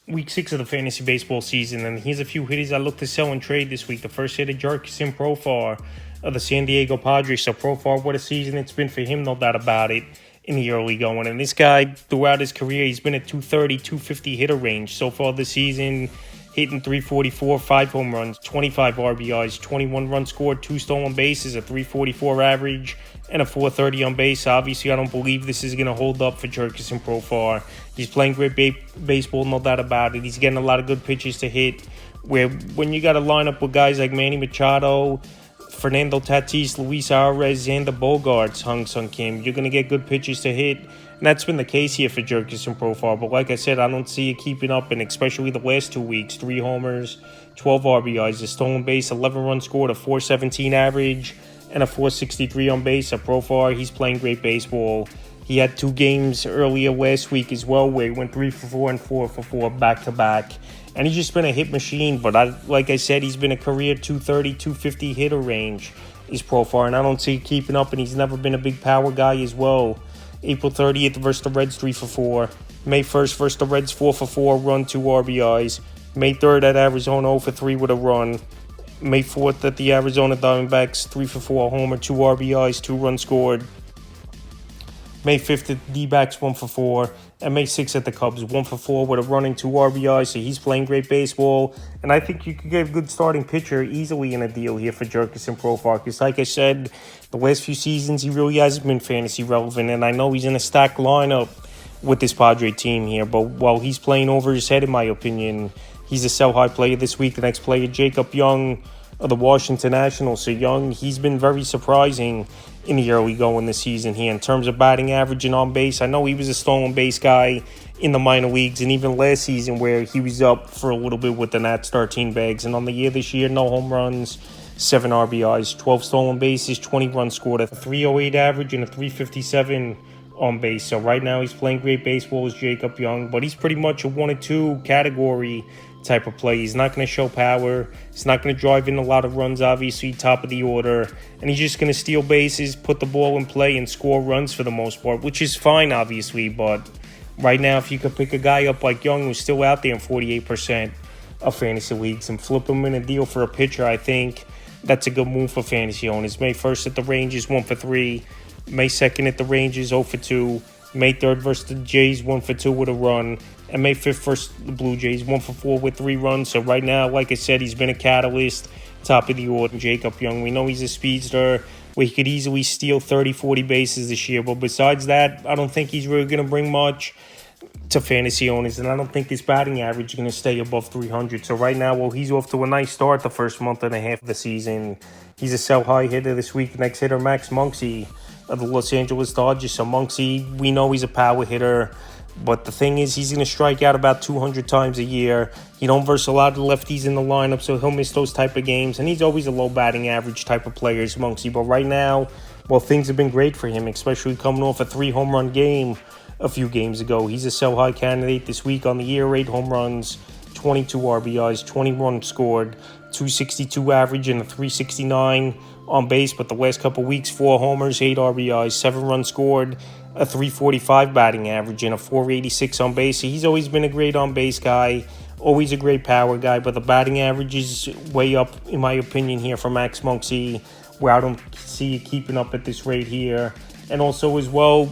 week 6 of the fantasy baseball season, and here's a few hitters I look to sell and trade this week. The first hitter, Profar of the San Diego Padres. So Profar, what a season it's been for him, no doubt about it, in the early going. And this guy, throughout his career, he's been at 230, 250 hitter range. So far this season, hitting 344, 5 home runs, 25 RBIs, 21 runs scored, 2 stolen bases, a 344 average, and a 430 on base. Obviously, I don't believe this is going to hold up for Profar. He's playing great baseball, no doubt about it. He's getting a lot of good pitches to hit. Where when you got to line up with guys like Manny Machado, Fernando Tatis, Luis Arraez, and the Bogarts, Hung Sung Kim, you're going to get good pitches to hit. And that's been the case here for Profar. But like I said, I don't see it keeping up, and especially the last 2 weeks. 3 homers, 12 RBIs, a stolen base, 11 runs scored, a 417 average, and a 463 on base. Profar, he's playing great baseball. He had 2 games earlier last week as well where he went 3 for 4 and 4 for 4 back-to-back. And he's just been a hit machine. But like I said, he's been a career 230, 250 hitter range is Profar. And I don't see it keeping up, and he's never been a big power guy as well. April 30th versus the Reds, 3 for 4. May 1st versus the Reds, 4 for 4, run, 2 RBIs. May 3rd at Arizona, 0 for 3 with a run. May 4th at the Arizona Diamondbacks, 3 for 4, homer, 2 RBIs, 2 runs scored. May 5th at the D-backs, 1 for 4. And May 6th at the Cubs, 1 for 4 with a running 2 RBIs. So he's playing great baseball. And I think you could get a good starting pitcher easily in a deal here for Profar. Because like I said, the last few seasons, he really hasn't been fantasy relevant. And I know he's in a stacked lineup with this Padre team here. But while he's playing over his head, in my opinion, he's a sell-high player this week. The next player, Jacob Young of the Washington Nationals. So Young, he's been very surprising in the early going this season here in terms of batting average and on base. I know he was a stolen base guy in the minor leagues, and even last season where he was up for a little bit with the Nats 13 bags. And on the year this year, no home runs, 7 RBIs, 12 stolen bases, 20 runs scored, a 308 average, and a 357 on base. So right now he's playing great baseball as Jacob Young, but he's pretty much a 1 or 2 category type of play. He's not going to show power. He's not going to drive in a lot of runs, obviously, top of the order. And he's just going to steal bases, put the ball in play, and score runs for the most part, which is fine, obviously. But right now, if you could pick a guy up like Young, who's still out there in 48% of fantasy leagues, and flip him in a deal for a pitcher, I think that's a good move for fantasy owners. May 1st at the Rangers, 1 for 3. May 2nd at the Rangers, 0 for 2. May 3rd versus the Jays, 1 for 2 with a run. And May 5th versus the Blue Jays, 1 for 4 with 3 runs. So right now, like I said, he's been a catalyst, top of the order. Jacob Young, we know he's a speedster where he could easily steal 30, 40 bases this year. But besides that, I don't think he's really going to bring much to fantasy owners. And I don't think his batting average is going to stay above 300. So right now, well, he's off to a nice start the first month and a half of the season. He's a sell-high hitter this week. Next hitter, Max Muncy of the Los Angeles Dodgers. So Muncy, we know he's a power hitter. But the thing is, he's going to strike out about 200 times a year. He don't verse a lot of lefties in the lineup, so he'll miss those type of games. And he's always a low batting average type of player, is Muncy. But right now, well, things have been great for him, especially coming off a 3-home run game a few games ago. He's a sell-high candidate this week on the year. 8 home runs, 22 RBIs, 20 runs scored, 262 average, and a 369 on base. But the last couple weeks, 4 homers, 8 RBIs, 7 runs scored, a 345 batting average, and a 486 on base. So he's always been a great on-base guy, always a great power guy, but the batting average is way up, in my opinion, here for Max Muncy, where I don't see it keeping up at this rate here. And also, as well,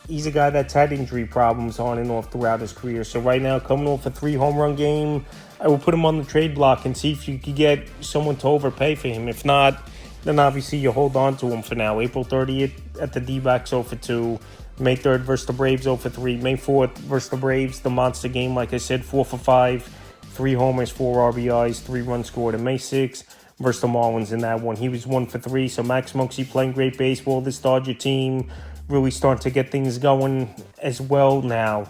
he's a guy that's had injury problems on and off throughout his career. So right now, coming off a 3-home run game, I will put him on the trade block and see if you could get someone to overpay for him. If not, then obviously you hold on to him for now. April 30th at the D-backs, 0 for 2. May 3rd versus the Braves, 0 for 3. May 4th versus the Braves, the monster game, like I said, 4 for 5. 3 homers, 4 RBIs, 3 runs scored. And May 6th versus the Marlins in that one, he was 1 for 3. So Max Muncy playing great baseball. This Dodger team really starting to get things going as well now,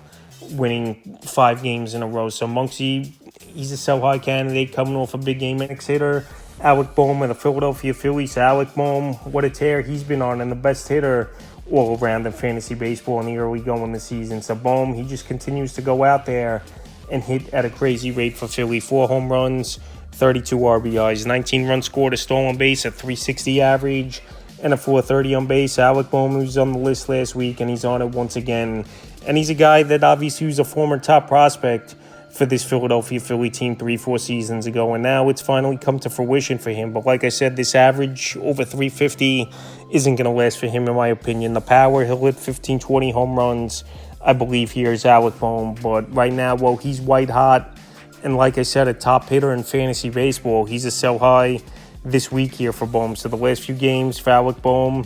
winning 5 games in a row. So Muncy, he's a sell-high candidate coming off a big game. Next hitter, Alec B of the Philadelphia Phillies. Alec B, what a tear he's been on, and the best hitter all around in fantasy baseball in the early going this season. So Bohm, he just continues to go out there and hit at a crazy rate for Philly. 4 home runs, 32 RBIs, 19 runs scored, a stolen base, a 360 average, and a 430 on base. Alec Bohm was on the list last week, and he's on it once again. And he's a guy that obviously was a former top prospect for this Philadelphia Philly team 3-4 seasons ago, and now it's finally come to fruition for him. But like I said, this average over 350 isn't going to last for him, in my opinion. The power, he'll hit 15, 20 home runs, I believe, here is Alec B. But right now, well, he's white hot, and like I said, a top hitter in fantasy baseball. He's a sell high this week here for B. So the last few games for Alec B: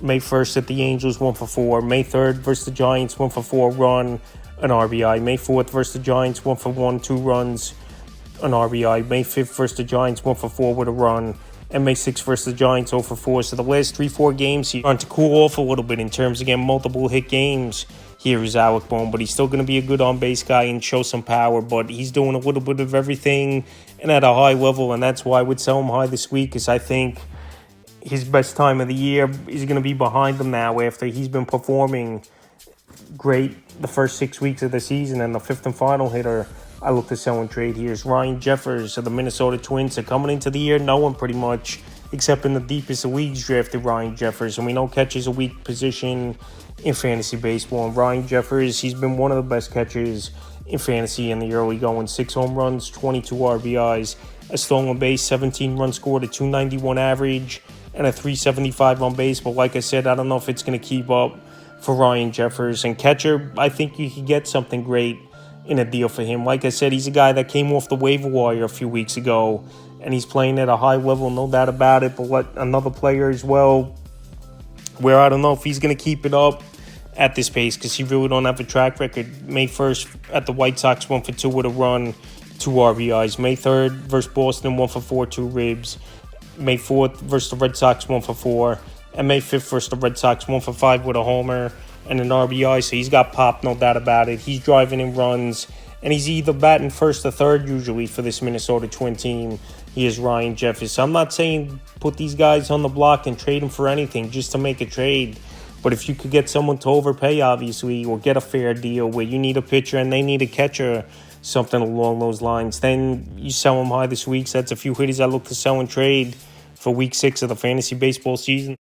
May 1st at the Angels, 1 for 4. May 3rd versus the Giants, 1 for 4, run, an RBI. May 4th versus the Giants, 1 for 1, 2 runs, an RBI. May 5th versus the Giants, 1 for 4 with a run. And May 6th versus the Giants, 0 for 4. So the last 3-4 games, he's starting to cool off a little bit in terms of getting multiple hit games. Here is Alec B, but he's still going to be a good on-base guy and show some power. But he's doing a little bit of everything and at a high level, and that's why I would sell him high this week, because I think his best time of the year is going to be behind him now after he's been performing great the first 6 weeks of the season. And the fifth and final hitter I look to sell and trade here is Ryan Jeffers of the Minnesota Twins. So coming into the year, no one pretty much, except in the deepest of leagues, drafted Ryan Jeffers. And we know catcher's a weak position in fantasy baseball. And Ryan Jeffers, he's been one of the best catchers in fantasy in the early going. 6 home runs, 22 RBIs, a stolen base, 17 runs scored, a 291 average, and a 375 on base. But like I said, I don't know if it's going to keep up for Ryan Jeffers. And catcher, I think you could get something great in a deal for him. Like I said, he's a guy that came off the waiver wire a few weeks ago, and he's playing at a high level, no doubt about it. But another player as well, where I don't know if he's going to keep it up at this pace, because he really don't have a track record. May 1st at the White Sox, 1 for 2 with a run, 2 RBIs. May 3rd versus Boston, 1 for 4, 2 ribs. May 4th versus the Red Sox, 1 for 4. And May 5th versus the Red Sox, 1 for 5 with a homer and an RBI. So he's got pop, no doubt about it. He's driving in runs, and he's either batting first or third usually for this Minnesota Twin team. He is Ryan Jeffers. So I'm not saying put these guys on the block and trade them for anything just to make a trade. But if you could get someone to overpay, obviously, or get a fair deal where you need a pitcher and they need a catcher, something along those lines, then you sell them high this week. So that's a few hitters I look to sell and trade for week 6 of the fantasy baseball season.